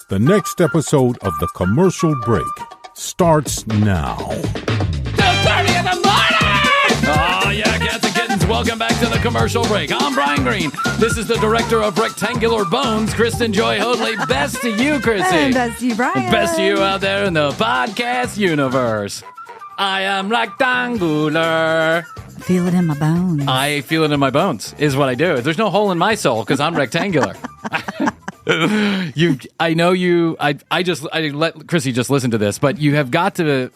The next episode of The Commercial Break starts now. 2:30 in the morning! Oh, yeah, cats and kittens. Welcome back to The Commercial Break. I'm Bryan Green. This is the director of Rectangular Bones, Kristen Joy Hoadley. Best to you, Chrissy. And best to you, Bryan. Best to you out there in the podcast universe. I am rectangular. Feel it in my bones. I feel it in my bones is what I do. There's no hole in my soul because I'm rectangular. I let Chrissy just listen to this, but you have got to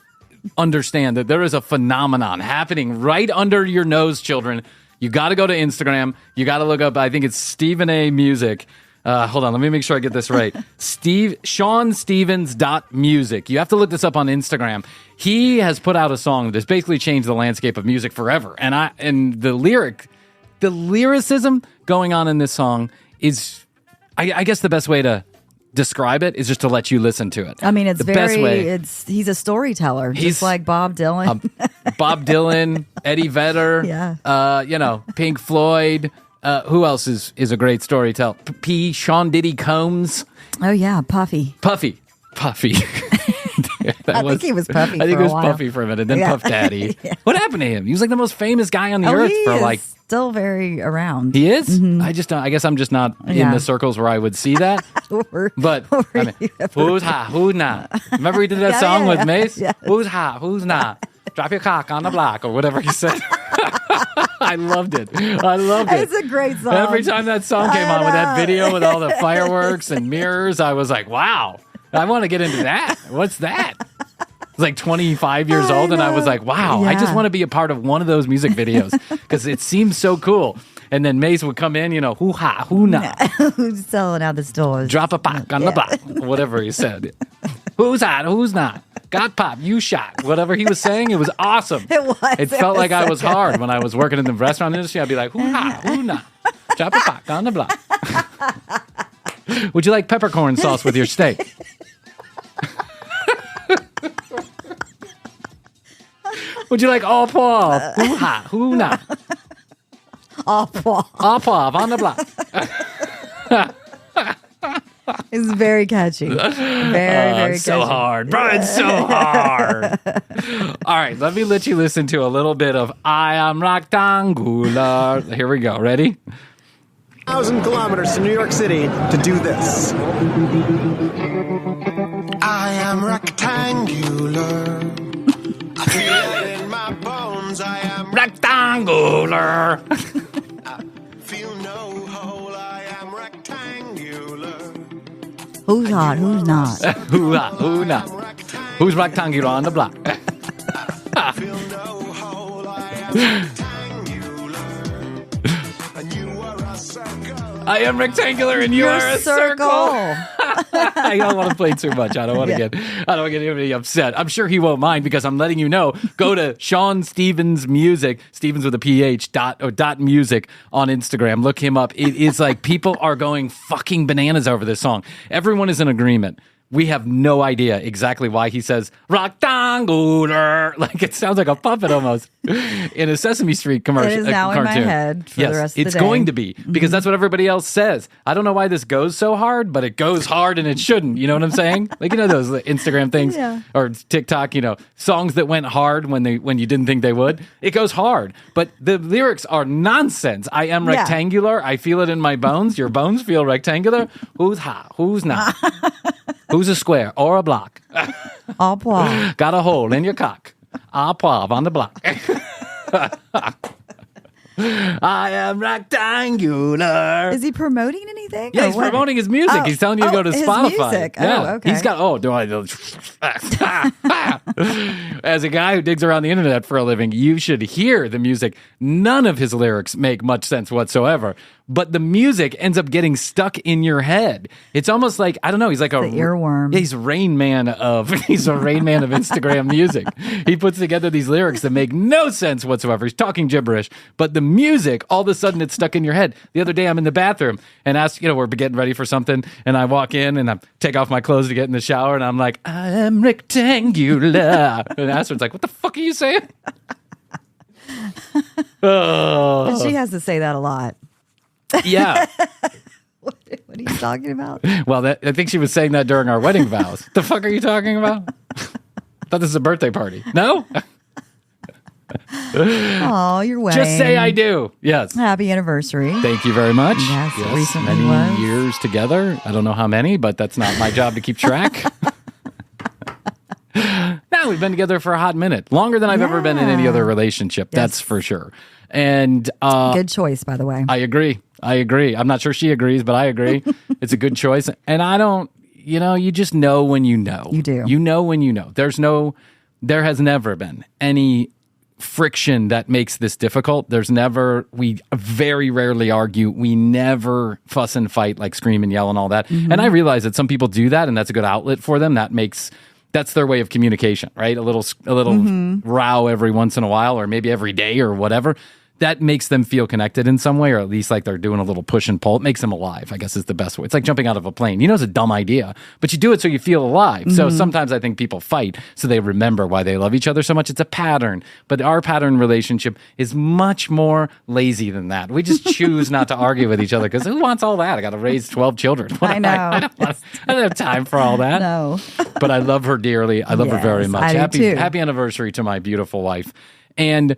understand that there is a phenomenon happening right under your nose, children. You got to go to Instagram. You got to look up, I think it's Stephen A. Music. Hold on, let me make sure I get this right. SeanStevens.music. You have to look this up on Instagram. He has put out a song that has basically changed the landscape of music forever. And the lyricism going on in this song is, I guess the best way to describe it is just to let you listen to it. I mean, it's the best way. He's a storyteller, just like Bob Dylan. Bob Dylan, Eddie Vedder, Pink Floyd. Who else is a great storyteller? Sean Diddy Combs. Oh, yeah, Puffy. Puffy. I think he was Puffy I think for it was a while. Puffy for a minute, then Puff Daddy. Yeah. What happened to him? He was like the most famous guy on the earth he for is like... still very around. He is? Mm-hmm. I guess I'm just not in the circles where I would see that. But, I mean, who's hot, who's not? Remember we did that song with Mace? Yeah. Who's hot, who's not? Drop your cock on the block, or whatever he said. I loved it. It's a great song. Every time that song came on with that video with all the fireworks and mirrors, I was like, wow, I want to get into that. What's that? I was like 25 years old, and I was like, wow, I just want to be a part of one of those music videos because it seems so cool. And then Mace would come in, who ha, who not. Who's selling out the stores? Drop a cock on the block, whatever he said. Who's hot, who's not? Got pop, you shot. Whatever he was saying, it was awesome. It was. It felt like I was hard when I was working in the restaurant industry. I'd be like, who hot, who not? Drop a cock on the block. Would you like peppercorn sauce with your steak? Would you like all Poivre? Who hot, who not? All Poivre. All Poivre on the block. It's very catchy. Very so catchy. hard. Brian's so hard. All right, let me let you listen to a little bit of I Am Rectangular. Here we go. Ready? 1,000 kilometers to New York City to do this. I am rectangular. I feel it in my bones. I am Rectangular. I feel no hole. I am rectangular. Who's hot? Who's not? Who hot, who not? Who's rectangular on the block? I feel no hole. I am rectangular. And you are a circle. I am rectangular and you You're are a circle. I don't want to play too much. I don't want to get anybody upset. I'm sure he won't mind because I'm letting you know. Go to Sean Stevens Music, Stevens with a PH dot music on Instagram. Look him up. It is like people are going fucking bananas over this song. Everyone is in agreement. We have no idea exactly why he says rectangular. Like it sounds like a puppet almost in a Sesame Street commercial. It is now cartoon. in my head for the rest of the day. It's going to be because that's what everybody else says. I don't know why this goes so hard, but it goes hard and it shouldn't. You know what I'm saying? Like those Instagram things or TikTok. Songs that went hard when you didn't think they would. It goes hard, but the lyrics are nonsense. I am rectangular. I feel it in my bones. Your bones feel rectangular. Who's hot? Who's not? Who's a square or a block? All Poivre. Got a hole in your cock. All Poivre on the block. I am rectangular. Is he promoting anything? Yeah, he's or what? promoting his music. He's telling you to go to his Spotify. music. Yeah. Oh, okay. He's got, as a guy who digs around the internet for a living, you should hear the music. None of his lyrics make much sense whatsoever. But the music ends up getting stuck in your head. It's almost like, I don't know, he's like the earworm. Yeah, he's Rain Man of Instagram music. He puts together these lyrics that make no sense whatsoever. He's talking gibberish, but the music, all of a sudden it's stuck in your head. The other day I'm in the bathroom and we're getting ready for something and I walk in and I take off my clothes to get in the shower and I'm like, I am rectangular. And Astrid's like, what the fuck are you saying? But she has to say that a lot. Yeah. What are you talking about? Well, I think she was saying that during our wedding vows. The fuck are you talking about? I thought this is a birthday party. No? Oh, your wedding. Just say I do. Yes. Happy anniversary. Thank you very much. Yes, recently many was. years together. I don't know how many, but that's not my job to keep track. No, we've been together for a hot minute. Longer than I've ever been in any other relationship. Yes. That's for sure. And Good choice, by the way. I agree. I'm not sure she agrees, but I agree. It's a good choice. And I don't, you just know when you know. You do. You know when you know. There has never been any friction that makes this difficult. We very rarely argue. We never fuss and fight, like scream and yell and all that. Mm-hmm. And I realize that some people do that and that's a good outlet for them. That's their way of communication, right? A little row every once in a while or maybe every day or whatever. That makes them feel connected in some way, or at least like they're doing a little push and pull. It makes them alive, I guess is the best way. It's like jumping out of a plane. It's a dumb idea, but you do it so you feel alive. Mm-hmm. So sometimes I think people fight so they remember why they love each other so much. It's a pattern, but our pattern relationship is much more lazy than that. We just choose not to argue with each other because who wants all that? I got to raise 12 children. I know. I don't have time for all that. No. But I love her dearly. I love her very Yes, much. I do too. Happy anniversary to my beautiful wife. And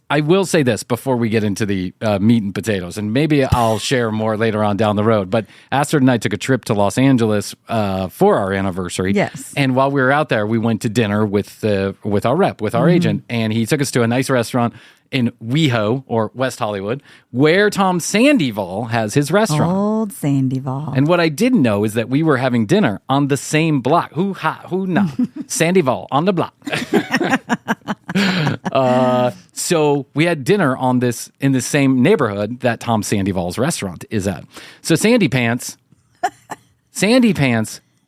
I will say this before we get into the meat and potatoes, and maybe I'll share more later on down the road. But Astrid and I took a trip to Los Angeles for our anniversary. Yes. And while we were out there, we went to dinner with our rep, with our agent, and he took us to a nice restaurant in WeHo, or West Hollywood, where Tom Sandoval has his restaurant. Old Sandoval. And what I didn't know is that we were having dinner on the same block. Who no? Sandoval on the block. So we had dinner in the same neighborhood that Tom Sandoval's restaurant is at. So Sandy Pants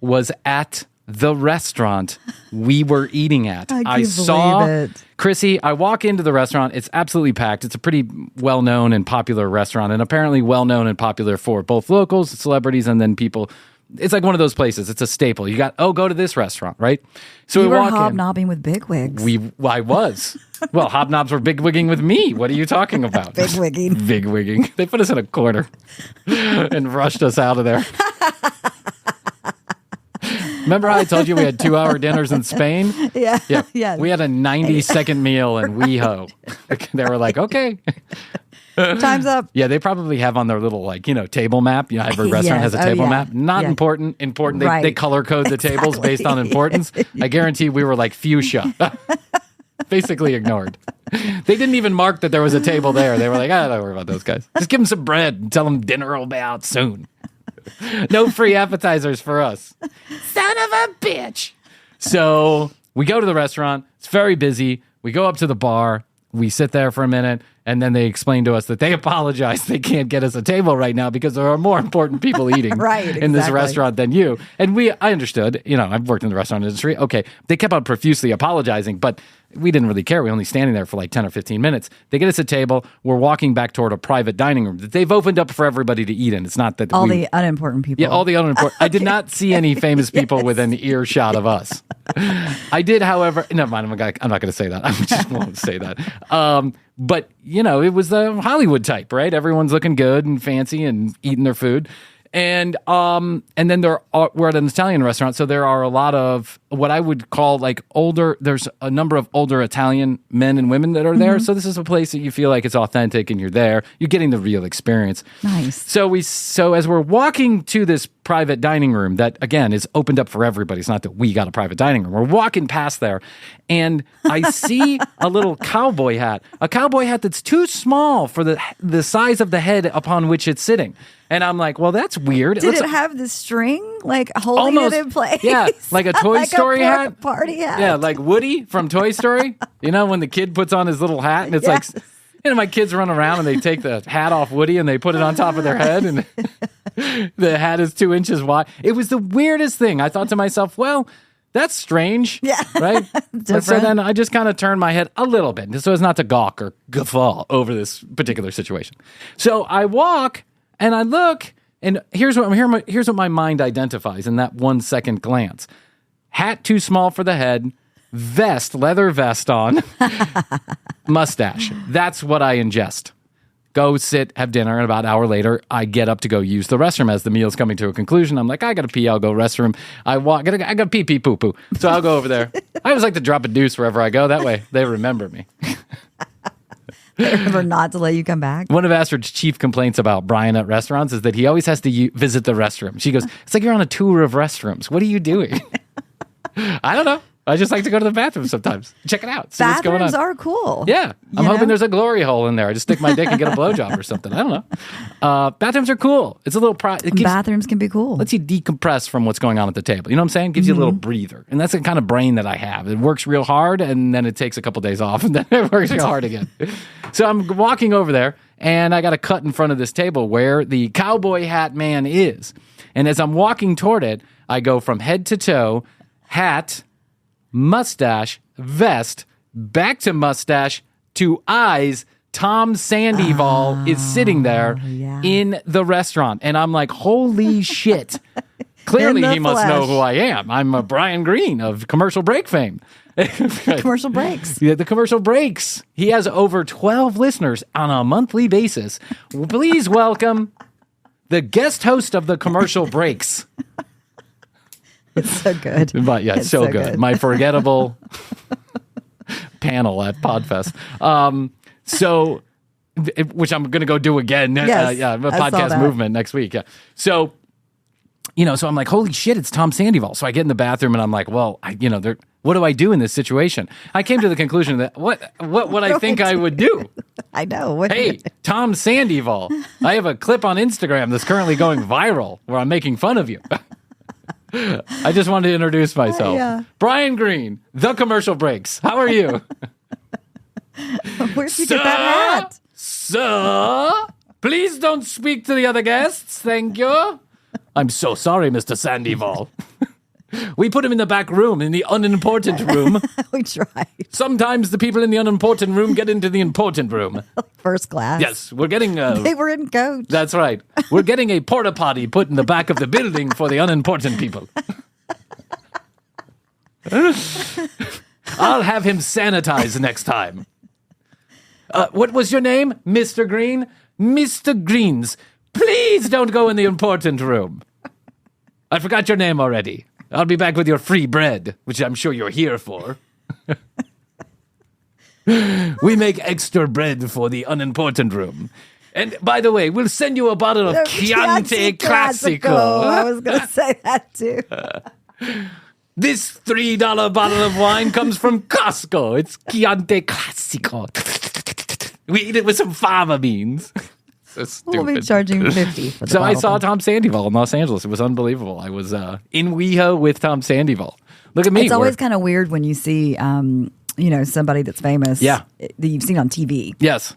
was at the restaurant we were eating at. I saw it. Chrissy, I walk into the restaurant. It's absolutely packed. It's a pretty well-known and popular restaurant, and apparently well-known and popular for both locals, celebrities, and then people. It's like one of those places. It's a staple. You got, go to this restaurant, right? So You we were walk in. hobnobbing with bigwigs. I was. Well, hobnobs were bigwigging with me. What are you talking about? Bigwigging. Bigwigging. They put us in a corner and rushed us out of there. Remember how I told you we had 2-hour dinners in Spain? Yeah. Yeah. We had a 90-second meal in WeHo. They were like, okay. Time's up. Yeah, they probably have on their little, table map. Every restaurant has a Yes. table yeah. mnot Yeah. important. They Right. color code the tables based on importance. I guarantee we were like fuchsia. Basically ignored. They didn't even mark that there was a table there. They were like, don't worry about those guys. Just give them some bread and tell them dinner will be out soon. No free appetizers for us. Son of a bitch. So we go to the restaurant. It's very busy. We go up to the bar. We sit there for a minute, and then they explain to us that they apologize. They can't get us a table right now because there are more important people eating Right, in this exactly. restaurant than you. And I understood. I've worked in the restaurant industry. Okay, they kept on profusely apologizing, but we didn't really care. We were only standing there for like 10 or 15 minutes. They get us a table. We're walking back toward a private dining room that they've opened up for everybody to eat in. It's not that All the unimportant people. yeah, all the unimportant. I did not see any famous people within earshot of us. I did, however. Never mind. I'm not going to say that. I just won't say that. But it was the Hollywood type, right? Everyone's looking good and fancy and eating their food. And then we're at an Italian restaurant, so there are a lot of what I would call like older. There's a number of older Italian men and women that are there. So this is a place that you feel like it's authentic, and you're there. You're getting the real experience. Nice. So as we're walking to this private dining room that again is opened up for everybody. It's not that we got a private dining room. We're walking past there, and I see a little cowboy hat that's too small for the size of the head upon which it's sitting. And I'm like, well, that's weird. Did it have the string, holding almost, it in place? Yeah, like a Toy Story hat. Party hat. Yeah, like Woody from Toy Story. When the kid puts on his little hat, and it's Yes. like, my kids run around and they take the hat off Woody and they put it on top of their head, and the hat is 2 inches wide. It was the weirdest thing. I thought to myself, well, that's strange. Yeah. Right? But so then I just kind of turned my head a little bit so as not to gawk or guffaw over this particular situation. So I walk and I look, and here's what my mind identifies in that 1 second glance. Hat too small for the head, leather vest on, mustache. That's what I ingest. go sit, have dinner, and about an hour later, I get up to go use the restroom as the meal's coming to a conclusion. I'm like, I gotta pee, I'll go restroom. I gotta pee, poo, poo. So I'll go over there. I always like to drop a deuce wherever I go. That way, they remember me. Remember not to let you come back. One of Astrid's chief complaints about Bryan at restaurants is that he always has to visit the restroom. She goes, it's like you're on a tour of restrooms. What are you doing? I don't know. I just like to go to the bathroom sometimes. Check it out. See what's going on. Bathrooms are cool. Yeah. I'm You hoping know? there's a glory hole in there. I just stick my dick and get a blowjob or something. I don't know. Bathrooms are cool. It's a little... Bathrooms can be cool. lets you decompress from what's going on at the table. You know what I'm saying? Gives you a little breather. And that's the kind of brain that I have. It works real hard, and then it takes a couple days off, and then it works real hard again. So I'm walking over there, and I got a cut in front of this table where the cowboy hat man is. And as I'm walking toward it, I go from head to toe, hat, mustache, vest, back to mustache, to eyes. Tom Sandoval is sitting there in the restaurant. And I'm like, holy shit. Clearly, he must know who I am. I'm a Bryan Green of Commercial Break fame. Commercial breaks. Yeah, the Commercial Breaks. He has over 12 listeners on a monthly basis. Please welcome the guest host of the Commercial Breaks. It's so good. But yeah, it's so good. My forgettable panel at Podfest. Which I'm going to go do again. Yes, a I saw podcast that. movement next week. Yeah. So, so I'm like, holy shit, it's Tom Sandoval. So I get in the bathroom and I'm like, well, what do I do in this situation? I came to the conclusion that what would I think I would do? I know. Hey, Tom Sandoval, I have a clip on Instagram that's currently going viral where I'm making fun of you. I just wanted to introduce myself. Yeah. Bryan Green, the Commercial Breaks. How are you? Where'd you get that hat? Sir, please don't speak to the other guests. Thank you. I'm so sorry, Mr. Sandoval. We put him in the back room, in the unimportant room. We tried. Sometimes the people in the unimportant room get into the important room. First class. Yes, we're getting... They were in coach. That's right. We're getting a porta potty put in the back of the building for the unimportant people. I'll have him sanitize next time. What was your name, Mr. Green? Mr. Greens. Please don't go in the important room. I forgot your name already. I'll be back with your free bread, which I'm sure you're here for. We make extra bread for the unimportant room. And by the way, we'll send you a bottle of Chianti Classico. I was going to say that too. This $3 bottle of wine comes from Costco. It's Chianti Classico. We eat it with some fava beans. So stupid. We'll be charging $50 for the So I bottle. saw Tom Sandoval in Los Angeles. It was unbelievable. I was in WeHo with Tom Sandoval. Look at me. It's always kind of weird when you see, somebody that's famous. Yeah. That you've seen on TV. Yes.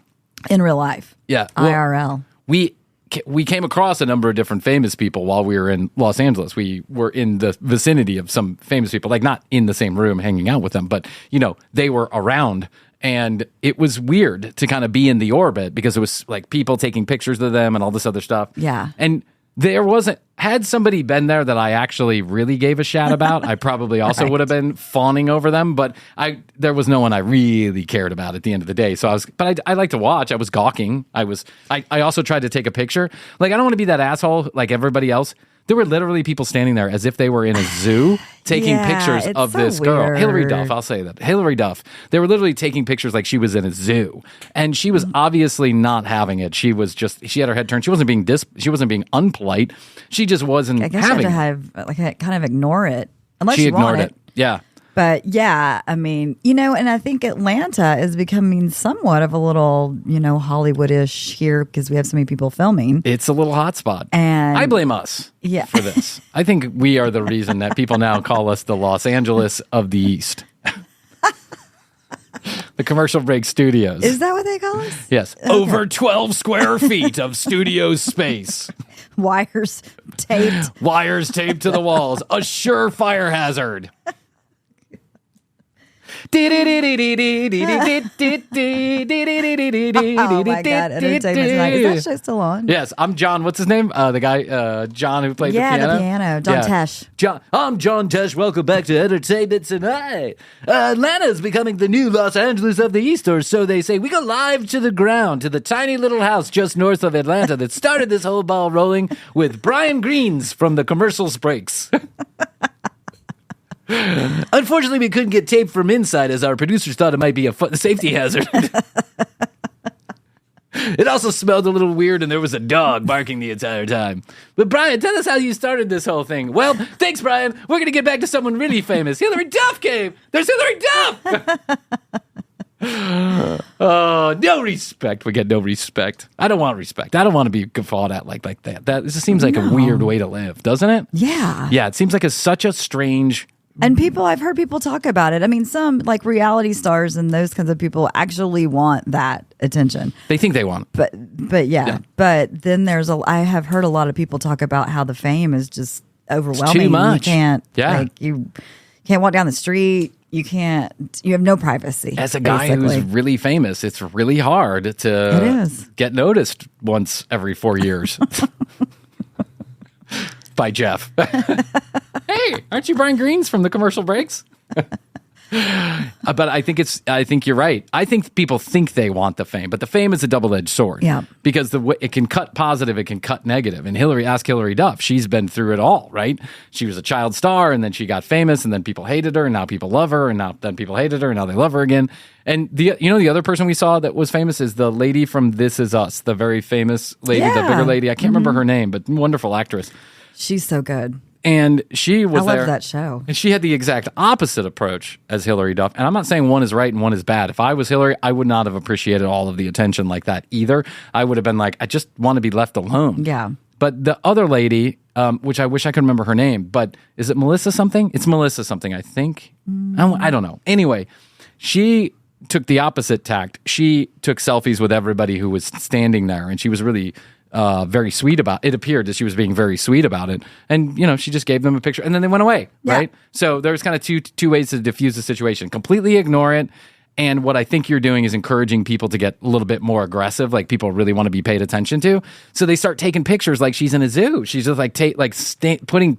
In real life. Yeah. Well, IRL. we came across a number of different famous people while we were in Los Angeles. We were in the vicinity of some famous people, like not in the same room hanging out with them, but, they were around. And it was weird to kind of be in the orbit because it was like people taking pictures of them and all this other stuff. Yeah. And had somebody been there that I actually really gave a shout about, I probably also would have been fawning over them. But there was no one I really cared about at the end of the day. So I like to watch. I was gawking. I also tried to take a picture. Like, I don't want to be that asshole like everybody else. There were literally people standing there as if they were in a zoo taking pictures it's of so this girl. weird. Hilary Duff, I'll say that. Hilary Duff. They were literally taking pictures like she was in a zoo. And she was obviously not having it. She had her head turned. She wasn't being unpolite. She just wasn't I guess having you have to kind of ignore it. Unless She you want ignored it. Yeah. But yeah, I mean, and I think Atlanta is becoming somewhat of a little, Hollywood-ish here because we have so many people filming. It's a little hot spot. And I blame us for this. I think we are the reason that people now call us the Los Angeles of the East. The Commercial Break Studios. Is that what they call us? Yes. Okay. Over 12 square feet of studio space. Wires taped to the walls. A sure fire hazard. Oh my God, Entertainment Tonight. Is that show still on? Yes, I'm John. What's his name? The guy, John, who played the piano. Yeah, the piano. John Tesh. I'm John Tesh. Welcome back to Entertainment Tonight. Atlanta is becoming the new Los Angeles of the East, or so they say. We go live to the ground, to the tiny little house just north of Atlanta that started this whole ball rolling with Bryan Greens from the commercials breaks. Unfortunately, we couldn't get tape from inside as our producers thought it might be a safety hazard. It also smelled a little weird and there was a dog barking the entire time. But Bryan, tell us how you started this whole thing. Well, thanks, Bryan. We're going to get back to someone really famous. Hilary Duff came. There's Hilary Duff. Oh, no respect. We get no respect. I don't want respect. I don't want to be guffawed at like that. That just seems like a weird way to live, doesn't it? Yeah. Yeah, it seems like such a strange... And I've heard people talk about it. I mean, some like reality stars and those kinds of people actually want that attention. They think they want it. But yeah. But then I have heard a lot of people talk about how the fame is just overwhelming. It's too much. You can't walk down the street. You have no privacy. As a guy who's really famous, it's really hard to get noticed once every 4 years. By Jeff. Hey, aren't you Bryan Greens from the commercial breaks? But I think you're right. I think people think they want the fame, but the fame is a double-edged sword. Yeah. Because it can cut positive, it can cut negative. And ask Hilary Duff. She's been through it all, right? She was a child star, and then she got famous, and then people hated her, and now people love her, and then people hated her, and now they love her again. And the other person we saw that was famous is the lady from This Is Us, the very famous lady, the bigger lady. I can't remember her name, but wonderful actress. She's so good. And she was there. I love that show. And she had the exact opposite approach as Hilary Duff. And I'm not saying one is right and one is bad. If I was Hilary, I would not have appreciated all of the attention like that either. I would have been like, I just want to be left alone. Yeah. But the other lady, which I wish I could remember her name, but is it Melissa something? It's Melissa something, I think. I don't know. Anyway, she took the opposite tact. She took selfies with everybody who was standing there, and she was really... very sweet about it. It appeared that she was being very sweet about it, and she just gave them a picture, and then they went away. Yeah. Right? So there's kind of two ways to diffuse the situation: completely ignore it, and what I think you're doing is encouraging people to get a little bit more aggressive, like people really want to be paid attention to. So they start taking pictures like she's in a zoo. She's just like putting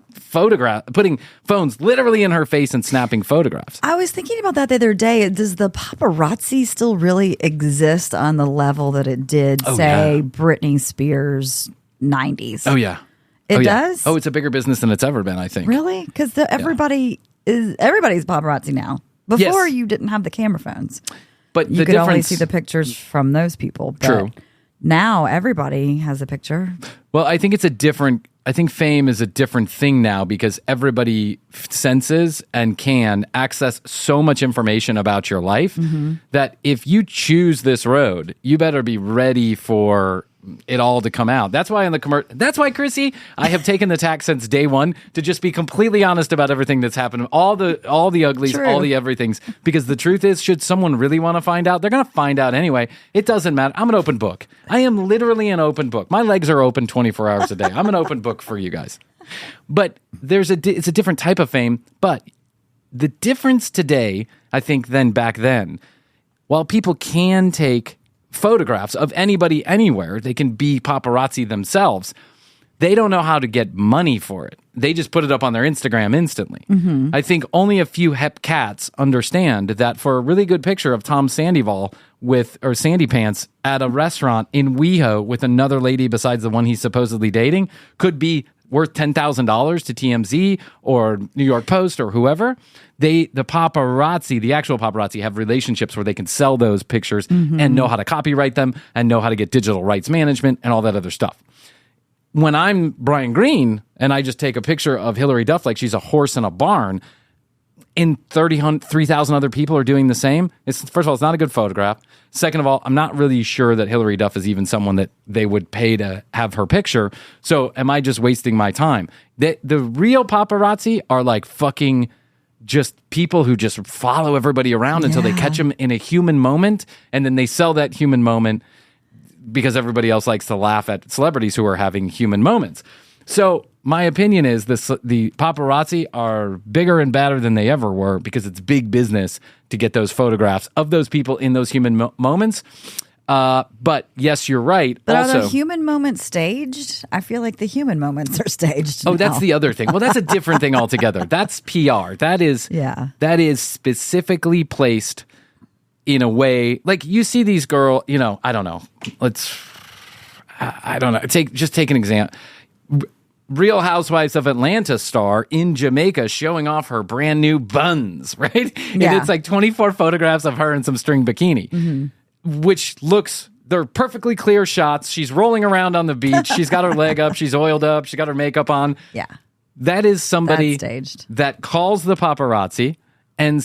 phones literally in her face and snapping photographs. I was thinking about that the other day. Does the paparazzi still really exist on the level that it did, Britney Spears 90s? Oh, yeah. It does? Oh, it's a bigger business than it's ever been, I think. Really? Because everybody's paparazzi now. Before, you didn't have the camera phones. But you could only see the pictures from those people. But True. Now everybody has a picture. Well, I think I think fame is a different thing now because everybody senses and can access so much information about your life that if you choose this road, you better be ready for it all to come out. That's why that's why, Chrissy, I have taken the tack since day one to just be completely honest about everything that's happened, all the uglies, True. all the everythings. Because the truth is, should someone really want to find out, they're going to find out anyway. It doesn't matter. I'm an open book. I am literally an open book. My legs are open 24 hours a day. I'm an open book for you guys. But it's a different type of fame. But the difference today, I think, than back then, while people can take photographs of anybody anywhere, they can be paparazzi themselves, they don't know how to get money for it. They just put it up on their Instagram instantly. I think only a few hep cats understand that for a really good picture of Tom Sandoval or Sandy Pants at a restaurant in WeHo with another lady besides the one he's supposedly dating could be worth $10,000 to TMZ or New York Post or whoever. The paparazzi, the actual paparazzi, have relationships where they can sell those pictures and know how to copyright them and know how to get digital rights management and all that other stuff. When I'm Bryan Green and I just take a picture of Hilary Duff like she's a horse in a barn, and 3,000 other people are doing the same, first of all, it's not a good photograph. Second of all, I'm not really sure that Hilary Duff is even someone that they would pay to have her picture. So am I just wasting my time? The real paparazzi are like fucking just people who just follow everybody around until they catch them in a human moment, and then they sell that human moment because everybody else likes to laugh at celebrities who are having human moments. So my opinion is the paparazzi are bigger and badder than they ever were because it's big business to get those photographs of those people in those human moments. But yes, you're right. But also, are the human moments staged? I feel like the human moments are staged. oh, that's now. the other thing. Well, that's a different thing altogether. That's PR. That is specifically placed in a way like you see these girl. I don't know. I don't know. Take an example. Real Housewives of Atlanta star in Jamaica showing off her brand new buns, right? Yeah. And it's like 24 photographs of her in some string bikini, which they're perfectly clear shots. She's rolling around on the beach. She's got her leg up. She's oiled up. She's got her makeup on. Yeah. That is somebody That's staged. that calls the paparazzi and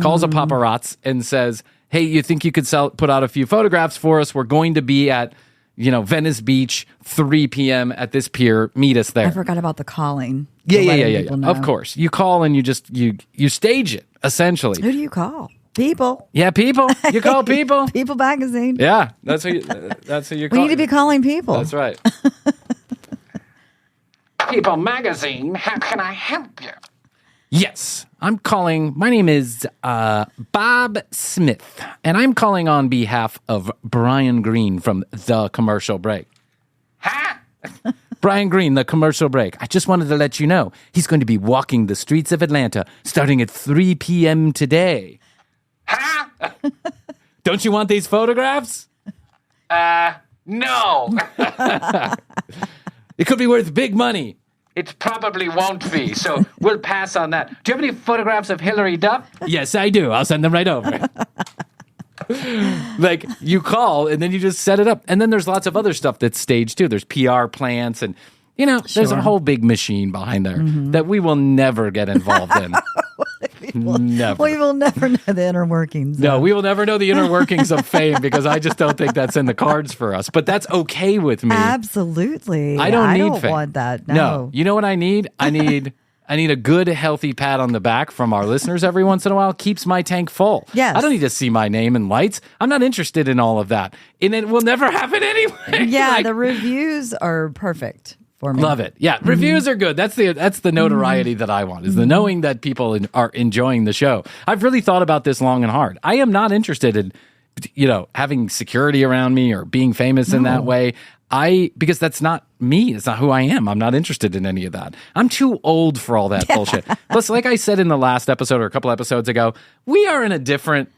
calls a paparazzi and says, hey, you think you could put out a few photographs for us? We're going to be at Venice Beach, 3 p.m. at this pier. Meet us there. I forgot about the calling. Yeah. Of course. You call and you stage it, essentially. Who do you call? People. Yeah, people. You call people. People magazine. Yeah, that's who you call. We need to be calling people. That's right. People magazine, how can I help you? Yes, I'm calling. My name is Bob Smith, and I'm calling on behalf of Bryan Green from The Commercial Break. Huh? Bryan Green, The Commercial Break. I just wanted to let you know he's going to be walking the streets of Atlanta starting at 3 p.m. today. Huh? Don't you want these photographs? No. It could be worth big money. It probably won't be, so we'll pass on that. Do you have any photographs of Hillary Duff? Yes, I do. I'll send them right over. Like, you call, and then you just set it up. And then there's lots of other stuff that's staged, too. There's PR plants, and, there's a whole big machine behind there that we will never get involved in. Never. We will never know the inner workings. No, we will never know the inner workings of fame because I just don't think that's in the cards for us. But that's okay with me. Absolutely. I don't need fame. Want that. No. You know what I need? I need a good, healthy pat on the back from our listeners every once in a while. Keeps my tank full. Yes. I don't need to see my name in lights. I'm not interested in all of that. And it will never happen anyway. Yeah, the reviews are perfect. For me. Love it. Yeah, reviews are good. That's the notoriety that I want, is the knowing that people are enjoying the show. I've really thought about this long and hard. I am not interested in, having security around me or being famous in that way. Because that's not me. It's not who I am. I'm not interested in any of that. I'm too old for all that bullshit. Plus, like I said in the last episode or a couple episodes ago, we are in a different,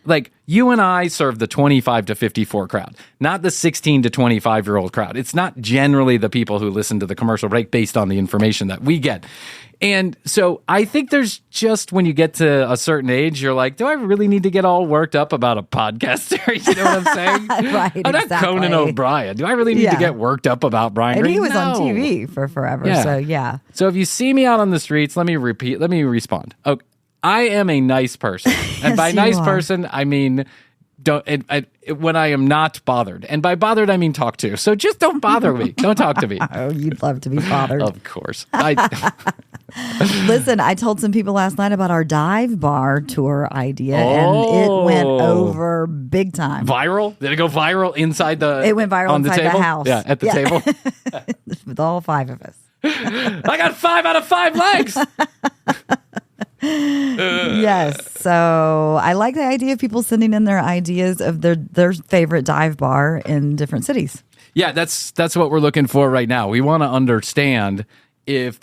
you and I serve the 25 to 54 crowd, not the 16 to 25-year-old crowd. It's not generally the people who listen to the commercial break based on the information that we get. And so I think there's just when you get to a certain age, you're like, do I really need to get all worked up about a podcaster? You know what I'm saying? Right, I'm not exactly. Conan O'Brien. Do I really need to get worked up about Bryan And Green? he was on No. TV for forever. Yeah. So, yeah. So if you see me out on the streets, let me respond. Okay, I am a nice person. And by Yes, nice you are. person, I mean, when I am not bothered. And by bothered, I mean talk to. So just don't bother me. Don't talk to me. Oh, you'd love to be bothered. Of course. Listen, I told some people last night about our dive bar tour idea, and it went over big time. Viral? Did it go viral inside the It went viral on inside the table? the house. Yeah, at the table. With all 5 of us. I got 5 out of 5 legs. Yes. So I like the idea of people sending in their ideas of their favorite dive bar in different cities. Yeah, that's what we're looking for right now. We want to understand if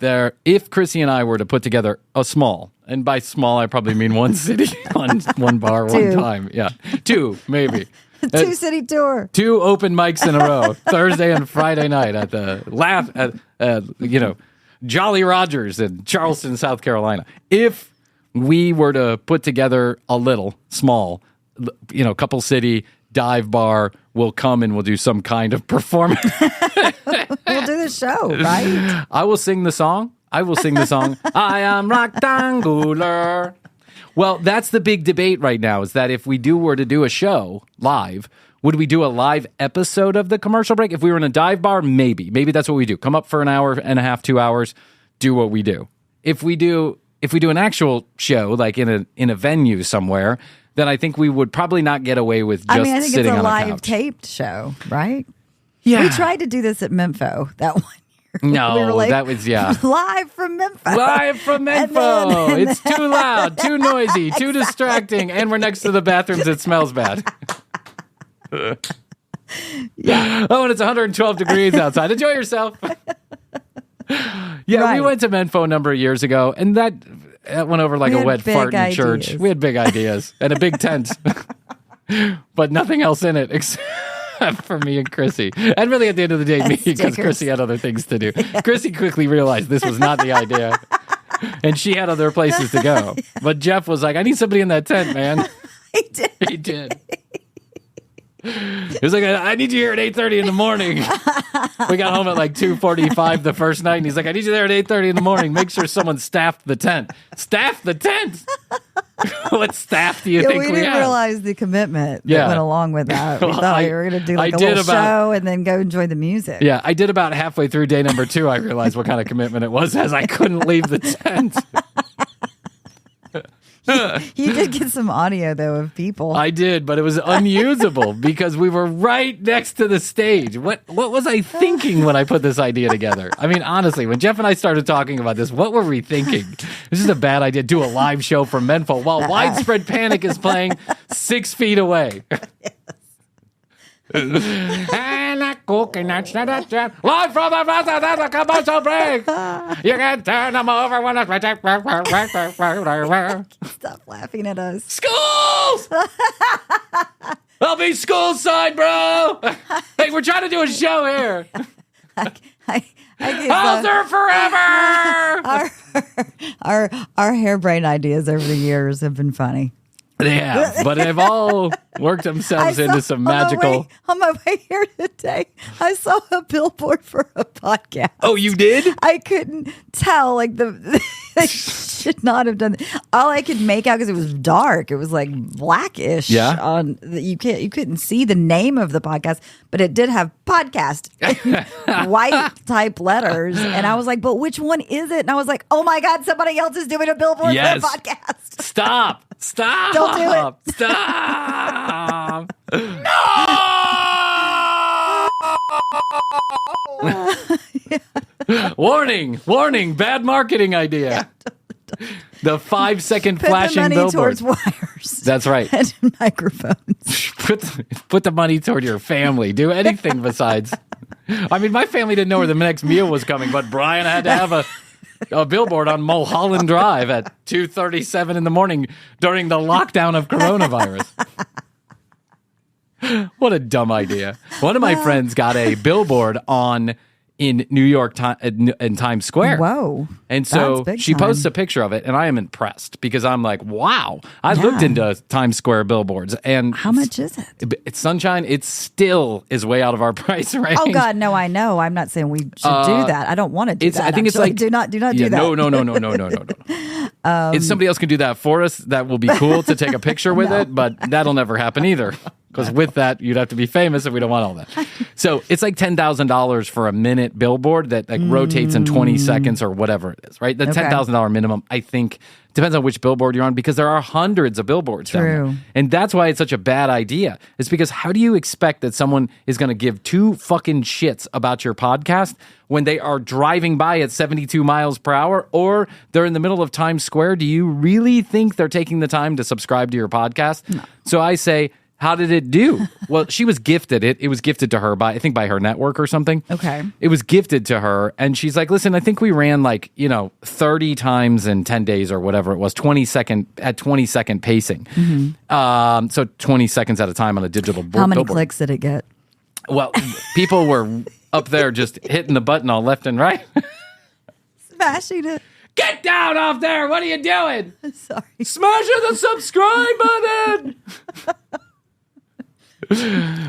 Chrissy and I were to put together a small, and by small I probably mean one city, one bar, one time. Yeah, 2 maybe. 2-city tour. 2 open mics in a row, Thursday and Friday night at the Jolly Rogers in Charleston, South Carolina. If we were to put together a little small, couple city dive bar, we'll come and we'll do some kind of performance. We'll do the show, right? I will sing the song. I am rectangular. Well, that's the big debate right now, is that if we were to do a show live, would we do a live episode of the commercial break? If we were in a dive bar, maybe. Maybe that's what we do. Come up for an hour and a half, 2 hours, do what we do. If we do an actual show, like in a venue somewhere, then I think we would probably not get away with just I think sitting it's on a a live couch. taped show, right? Yeah. We tried to do this at Mempho that one year. No, We were like, that was, live from Memphis. Live from Menfo. It's too loud, too noisy, too distracting, and we're next to the bathrooms. It smells bad. Yeah. Oh, and it's 112 degrees outside. Enjoy yourself. Yeah, Right. we went to Menfo a number of years ago, and that went over like We a had wet big fart in ideas. church. We had big ideas and a big tent, but nothing else in it except for me and Chrissy. And really, at the end of the day, me, because stickers. Chrissy had other things to do. Chrissy quickly realized this was not the idea, and she had other places to go. But Jeff was like, I need somebody in that tent, man. He did. He did. He was like, I need you here at 8:30 in the morning. We got home at like 2:45 the first night, and he's like, I need you there at 8:30 in the morning. Make sure someone staffed the tent. Staff the tent? What staff do you think We we didn't have? realize the commitment that Yeah. went along with that. We Well, thought we were going to do like I a did little about- show and then go enjoy the music. Yeah, I did about halfway through day number 2. I realized what kind of commitment it was, as I couldn't leave the tent. You did get some audio though of people. I did, but it was unusable because we were right next to the stage. What was I thinking when I put this idea together? I mean, honestly, when Jeff and I started talking about this, what were we thinking? This is a bad idea. Do a live show from Menfo while Widespread Panic is playing 6 feet away. And a coconut, live from the commercial break. You can turn them over when it's Stop laughing at us. schools. I'll be school side, bro. Hey, we're trying to do a show here. I get Hauser forever. our harebrained ideas over the years have been funny. They have, but they've all worked themselves into some magical. On my way here today, I saw a billboard for a podcast. Oh, you did? I couldn't tell. Like they should not have done. All I could make out because it was dark. It was like blackish. Yeah. On you couldn't see the name of the podcast, but it did have podcast white type letters, and I was like, "But which one is it?" And I was like, "Oh my god, somebody else is doing a billboard Yes. for a podcast." Stop! Don't do it. Stop! No! Warning! Bad marketing idea. The 5-second Put flashing the money billboard. towards wires. That's right. And microphones. Put the money toward your family. Do anything besides. I mean, my family didn't know where the next meal was coming, but Bryan had to have a billboard on Mulholland Drive at 2:37 in the morning during the lockdown of coronavirus. What a dumb idea. One of my friends got a billboard in New York in Times Square. Whoa. And so That's big she posts time. a picture of it, and I am impressed because I'm like, wow. I looked into Times Square billboards, and How much is it? it's Sunshine. It still is way out of our price range. Oh God, no! I know. I'm not saying we should do that. I don't want to do that. I think it's actually. like do not do that. No. If somebody else can do that for us, that will be cool to take a picture with it, but that'll never happen either. Because with that, you'd have to be famous, and we don't want all that. So it's like $10,000 for a minute billboard that like rotates in 20 seconds or whatever it is, right? The Okay. $10,000 minimum, I think, depends on which billboard you're on because there are hundreds of billboards down there. True. And that's why it's such a bad idea. It's because how do you expect that someone is going to give 2 fucking shits about your podcast when they are driving by at 72 miles per hour or they're in the middle of Times Square? Do you really think they're taking the time to subscribe to your podcast? No. So I say, how did it do? Well, she was gifted it. It was gifted to her by her network or something. Okay. It was gifted to her. And she's like, listen, I think we ran 30 times in 10 days or whatever it was, 20 second pacing. Mm-hmm. So 20 seconds at a time on a digital board. How many billboard. clicks did it get? Well, people were up there just hitting the button all left and right. Smashing it. Get down off there. What are you doing? Sorry. Smashing the subscribe button.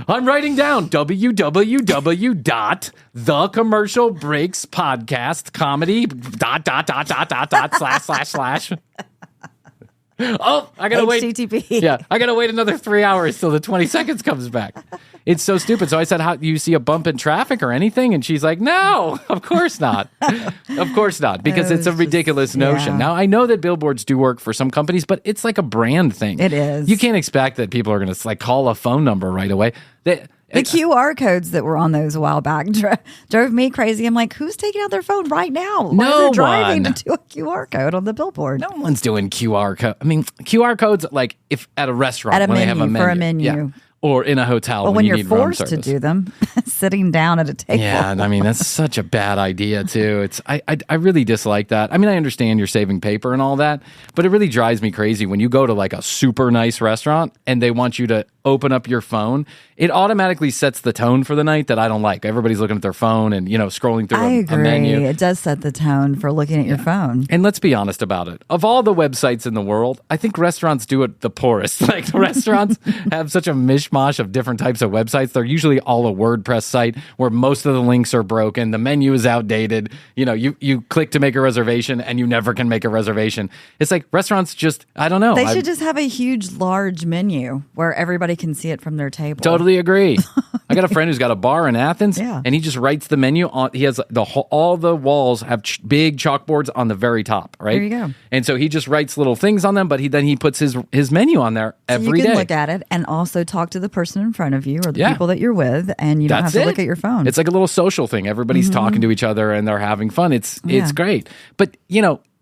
I'm writing down www.thecommercialbreakspodcastcomedy ... Oh, I gotta wait. HTTP. Yeah, I gotta wait another 3 hours till the 20 seconds comes back. It's so stupid. So I said, "How do you see a bump in traffic or anything?" And she's like, "No, of course not. Of course not, because it's a ridiculous notion." yeah. Now I know that billboards do work for some companies, but it's like a brand thing. It is. You can't expect that people are gonna call a phone number right away. The QR codes that were on those a while back drove me crazy. I'm like, who's taking out their phone right now? No They're driving one. to do a QR code on the billboard. No one's doing QR code. I mean, QR codes like if at a restaurant At a when they have a menu, menu. for a menu. Yeah. Or in a hotel But when you you're need room forced to service. do them, sitting down at a table. Yeah, and I mean that's such a bad idea too. It's I really dislike that. I mean I understand you're saving paper and all that, but it really drives me crazy when you go to like a super nice restaurant and they want you to open up your phone. It automatically sets the tone for the night that I don't like. Everybody's looking at their phone and scrolling through I a agree. menu. It does set the tone for looking at your phone. And let's be honest about it. Of all the websites in the world, I think restaurants do it the poorest. Like restaurants have such a mishmash of different types of websites. They're usually all a WordPress site where most of the links are broken. The menu is outdated. You click to make a reservation and you never can make a reservation. It's like restaurants just, I don't know. They should just have a huge, large menu where everybody can see it from their table. Totally agree. I got a friend who's got a bar in Athens, Yeah. and he just writes the menu on. He has all the walls have big chalkboards on the very top, right? There you go. And so he just writes little things on them, but then he puts his menu on there So every you can day. look at it and also talk to the person in front of you or the Yeah. people that you're with, and you don't That's have to it. look at your phone. It's like a little social thing. Everybody's talking to each other and they're having fun. It's Yeah. great. But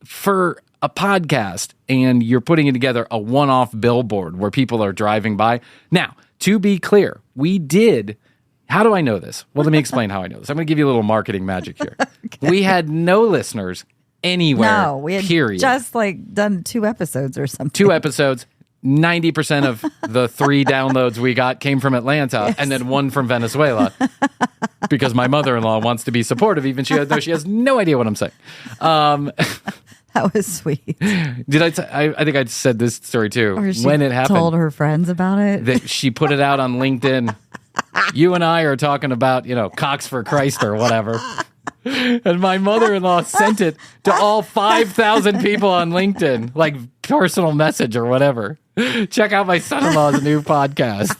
for a podcast and you're putting together a one-off billboard where people are driving by. Now, to be clear, we did. How do I know this? Well, let me explain how I know this. I'm going to give you a little marketing magic here. We had no listeners anywhere. no, we had period. just done 2 episodes or something. 2 episodes. 90% of the 3 downloads we got came from Atlanta, and then 1 from Venezuela, because my mother-in-law wants to be supportive, even though she has no idea what I'm saying. That was sweet. Did I think I said this story too. Or she when it happened, told her friends about it. that she put it out on LinkedIn. You and I are talking about, Cox for Christ or whatever. And my mother-in-law sent it to all 5,000 people on LinkedIn, like personal message or whatever. Check out my son-in-law's new podcast.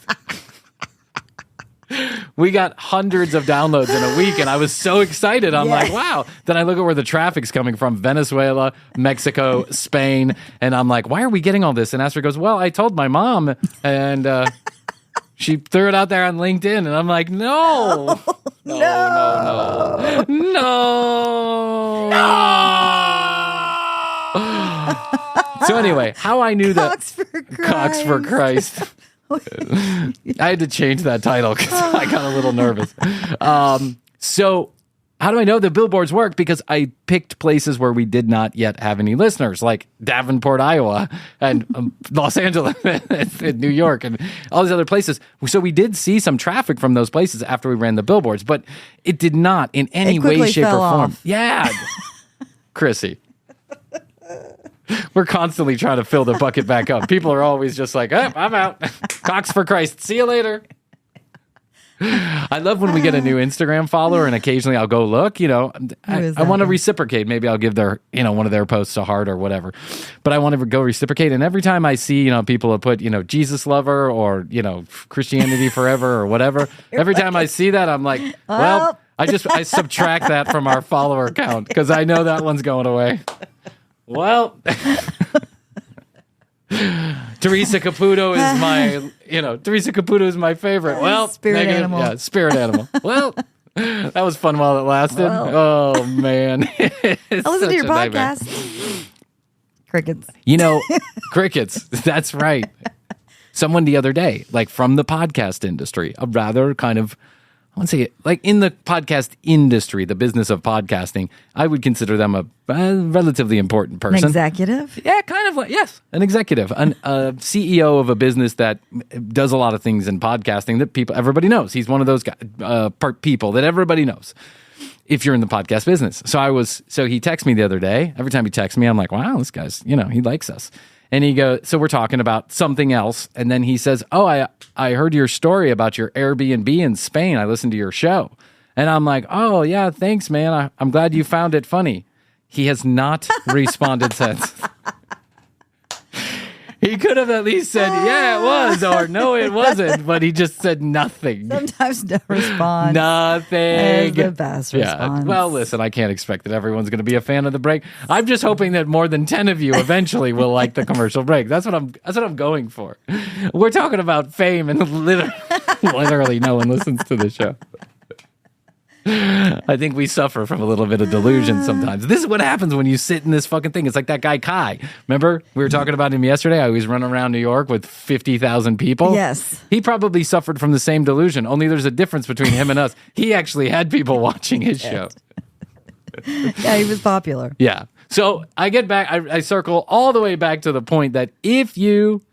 We got hundreds of downloads in a week, and I was so excited. I'm like, wow. Then I look at where the traffic's coming from: Venezuela, Mexico, Spain. And I'm like, why are we getting all this? And Astrid goes, well, I told my mom, and she threw it out there on LinkedIn. And I'm like, no. So anyway, how I knew that Cox for Christ. I had to change that title because I got a little nervous. So how do I know the billboards work? Because I picked places where we did not yet have any listeners, like Davenport, Iowa, and Los Angeles, and New York, and all these other places. So we did see some traffic from those places after we ran the billboards, but it did not in any way, quickly shape, or fell form. off. Yeah. Chrissy. We're constantly trying to fill the bucket back up. People are always just like, oh, I'm out. Cox for Christ. See you later. I love when we get a new Instagram follower and occasionally I'll go look, I want to reciprocate. Maybe I'll give their, one of their posts a heart or whatever. But I want to go reciprocate. And every time I see, people have put, Jesus lover or, Christianity forever or whatever. Every time I see that, I'm like, well, I subtract that from our follower count because I know that one's going away. Well, Teresa Caputo is my favorite. Well, Spirit animal. Yeah, spirit animal. Well, that was fun while it lasted. Oh man. I listen to your podcast. Crickets. Crickets. That's right. Someone the other day, like from the podcast industry, a rather kind of, I want to say, like in the podcast industry, the business of podcasting, I would consider them a relatively important person. An executive? Yeah, kind of like, yes, an executive, a CEO of a business that does a lot of things in podcasting that everybody knows. He's one of those people that everybody knows if you're in the podcast business. So he texted me the other day. Every time he texts me, I'm like, wow, this guy's, he likes us. And he goes, so we're talking about something else. And then he says, oh, I heard your story about your Airbnb in Spain. I listened to your show. And I'm like, oh, yeah, thanks, man. I'm glad you found it funny. He has not responded since. He could have at least said, yeah, it was, or no, it wasn't. But he just said nothing. Sometimes no response. Nothing. Is the best response. Well, listen, I can't expect that everyone's going to be a fan of the break. I'm just hoping that more than 10 of you eventually will like the commercial break. That's what I'm going for. We're talking about fame and Literally, no one listens to the show. I think we suffer from a little bit of delusion sometimes. This is what happens when you sit in this fucking thing. It's like that guy Kai. Remember? We were talking about him yesterday. I always run around New York with 50,000 people. Yes. He probably suffered from the same delusion, only there's a difference between him and us. He actually had people watching his show. Yeah, he was popular. Yeah. So I get back, I circle all the way back to the point that if you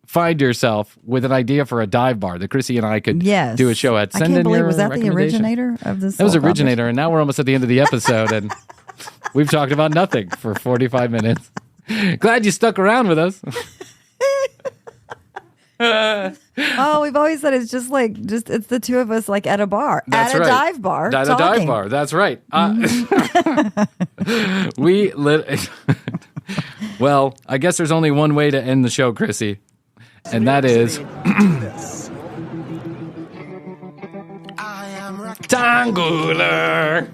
find yourself with an idea for a dive bar that Chrissy and I could do a show at, I send can't in believe, your was that the recommendation. originator of this? That was whole originator, and now we're almost at the end of the episode, and we've talked about nothing for 45 minutes. Glad you stuck around with us. Oh, we've always said it's it's the two of us like at a bar. That's at a right. dive bar. At a dive bar. That's right. Well, I guess there's only one way to end the show, Chrissy, and that is rectangular.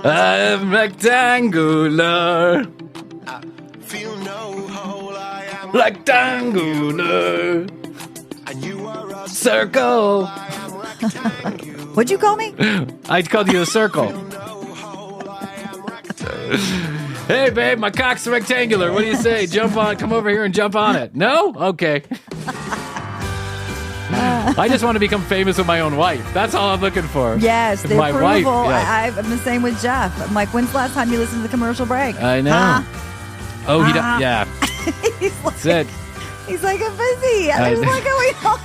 I'm rectangular. Feel no hole, I am Rectangular. and you are a Circle. I am rectangular. What'd you call me? I called you a circle. No hole, I am rectangular. Hey, babe, my cock's rectangular. What do you say? Come over here and jump on it. No? Okay. I just want to become famous with my own wife. That's all I'm looking for. Yes, the my approval. wife. Yes. I'm the same with Jeff. I'm like, when's the last time you listened to the commercial break? I know. Huh? Oh, he does. Yeah. He's like, That's it. He's like, I'm busy. There's a lot going on.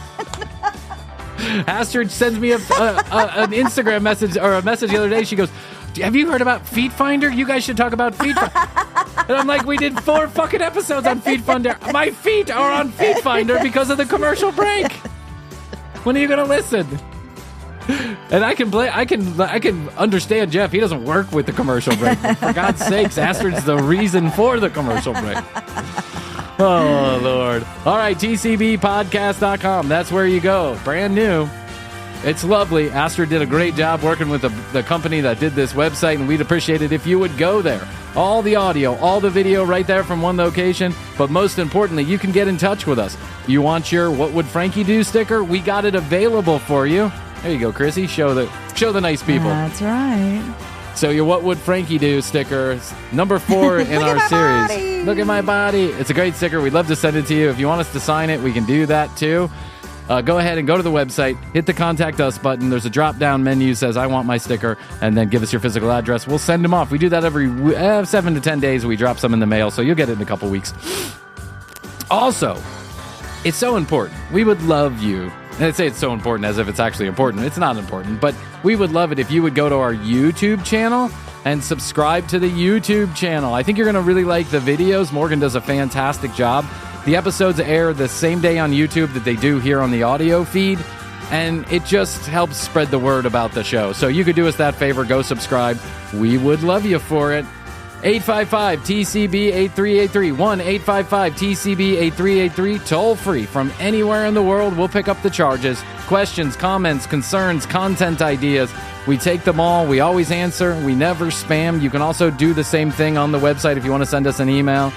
Astrid sends me an Instagram message or a message the other day. She goes, have you heard about Feet Finder? You guys should talk about Feet Finder. And I'm like, we did 4 fucking episodes on Feet Finder. My feet are on Feet Finder because of the commercial break. When are you going to listen? And I can understand Jeff. He doesn't work with the commercial break. But for God's sakes, Astrid's the reason for the commercial break. Oh, Lord. All right, tcbpodcast.com. That's where you go. Brand new. It's lovely. Astrid did a great job working with the company that did this website, and we'd appreciate it if you would go there. All the audio, all the video right there from one location, but most importantly, you can get in touch with us. You want your What Would Frankie Do sticker? We got it available for you. There you go, Chrissy. Show the nice people. That's right. So your What Would Frankie Do sticker, number 4 in our series. Body. Look at my body. It's a great sticker. We'd love to send it to you. If you want us to sign it, we can do that too. Go ahead and go to the website, hit the Contact Us button. There's a drop-down menu that says, I want my sticker, and then give us your physical address. We'll send them off. We do that every 7 to 10 days. We drop some in the mail, so you'll get it in a couple weeks. Also, it's so important. We would love you. And I'd say it's so important as if it's actually important. It's not important, but we would love it if you would go to our YouTube channel and subscribe to the YouTube channel. I think you're going to really like the videos. Morgan does a fantastic job. The episodes air the same day on YouTube that they do here on the audio feed, and it just helps spread the word about the show. So you could do us that favor. Go subscribe. We would love you for it. 855-TCB-8383. 1-855-TCB-8383. Toll free from anywhere in the world. We'll pick up the charges. Questions, comments, concerns, content ideas. We take them all. We always answer. We never spam. You can also do the same thing on the website if you want to send us an email.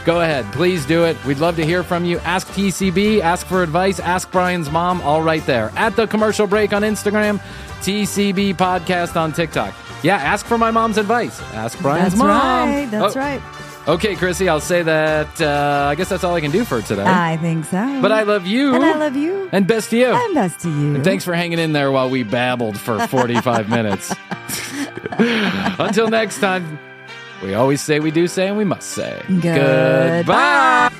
Go ahead. Please do it. We'd love to hear from you. Ask TCB. Ask for advice. Ask Bryan's mom. All right there. At the commercial break on Instagram. TCB Podcast on TikTok. Yeah, ask for my mom's advice. Ask Bryan's mom. That's right. Okay, Chrissy, I'll say that. I guess that's all I can do for today. I think so. But I love you. And I love you. And best to you. And best to you. And thanks for hanging in there while we babbled for 45 minutes. Until next time, we always say, we do say, and we must say. Goodbye. Goodbye.